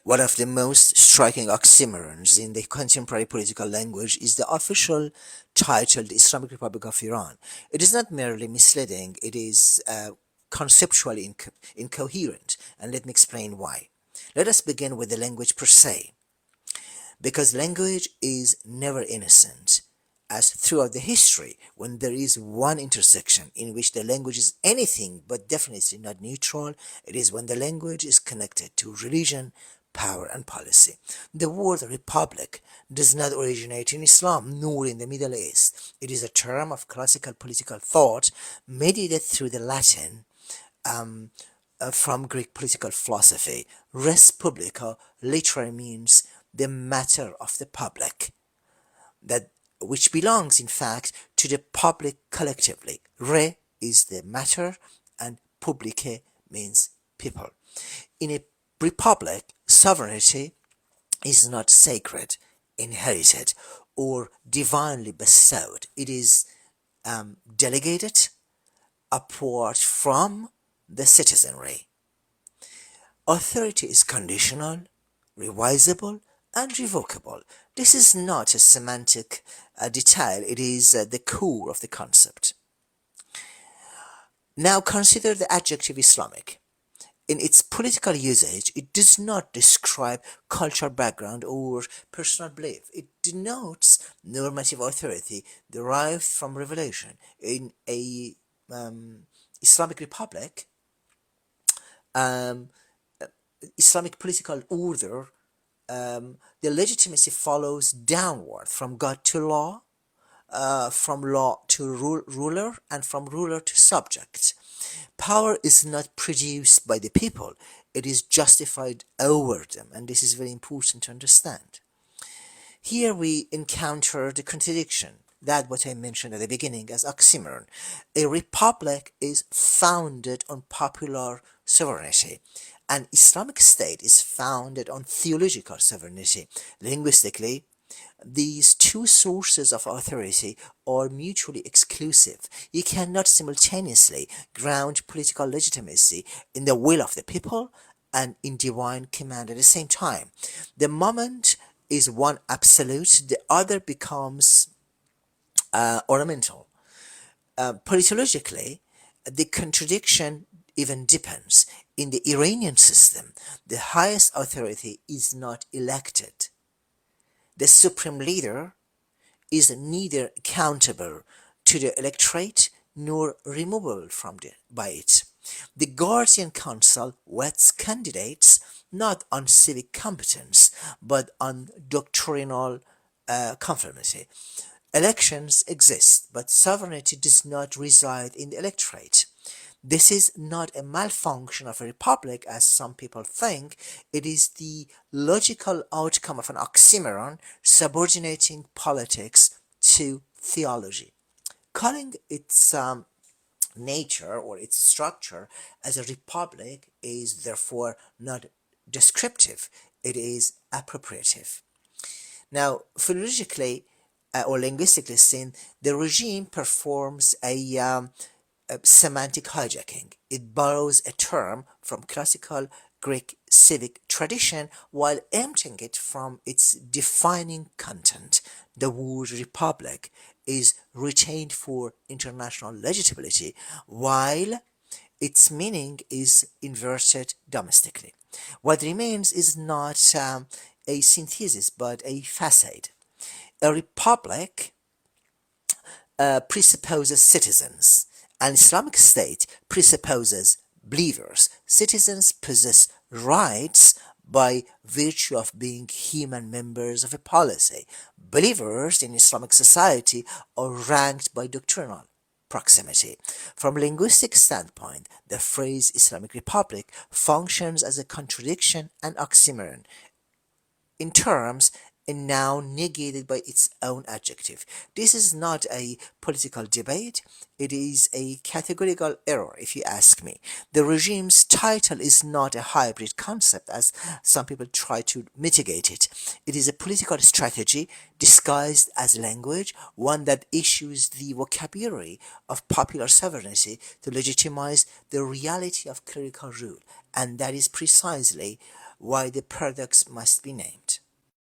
One of the most striking oxymorons in the contemporary political language is the official title, the Islamic Republic of Iran. It is not merely misleading, it is conceptually incoherent, and let me explain why. Let us begin with the language per se, because language is never innocent. As throughout the history, when there is one intersection in which the language is anything but definitely not neutral, it is when the language is connected to religion, power, and policy. The word republic does not originate in Islam nor in the Middle East. It is a term of classical political thought mediated through the Latin um, from Greek political philosophy. Res publica literally means the matter of the public, that which belongs in fact to the public collectively. Re is the matter and publique means people. In a republic, sovereignty is not sacred, inherited, or divinely bestowed. It is delegated apart from the citizenry. Authority is conditional, revisable, and revocable. This is not a semantic detail, it is the core of the concept. Now consider the adjective Islamic. In its political usage, it does not describe cultural background or personal belief. It denotes normative authority derived from revelation. In a Islamic republic, um, Islamic political order, the legitimacy follows downward from God to law, from law to ruler, and from ruler to subject. Power is not produced by the people, it is justified over them, and this is very important to understand. Here we encounter the contradiction, that what I mentioned at the beginning as oxymoron. A republic is founded on popular sovereignty. An Islamic state is founded on theological sovereignty. Linguistically, these two sources of authority are mutually exclusive. You cannot simultaneously ground political legitimacy in the will of the people and in divine command at the same time. The moment is one absolute, the other becomes ornamental. Politologically, the contradiction even deepens. In the Iranian system, the highest authority is not elected. The supreme leader is neither accountable to the electorate nor removable by it. The Guardian Council vets candidates not on civic competence but on doctrinal conformity. Elections exist, but sovereignty does not reside in the electorate. This is not a malfunction of a republic, as some people think. It is the logical outcome of an oxymoron subordinating politics to theology. Calling its nature or its structure as a republic is therefore not descriptive, it is appropriative. Now, philologically or linguistically seen, the regime performs a semantic hijacking. It borrows a term from classical Greek civic tradition while emptying it from its defining content. The word republic is retained for international legibility, while its meaning is inverted domestically. What remains is not a synthesis but a facade. A republic presupposes citizens. An Islamic state presupposes believers. Citizens possess rights by virtue of being human members of a policy. Believers in Islamic society are ranked by doctrinal proximity. From a linguistic standpoint, the phrase Islamic Republic functions as a contradiction and oxymoron. In terms, a noun negated by its own adjective. This is not a political debate, it is a categorical error, if you ask me. The regime's title is not a hybrid concept, as some people try to mitigate it. It is a political strategy disguised as language, one that issues the vocabulary of popular sovereignty to legitimize the reality of clerical rule, and that is precisely why the paradox must be named.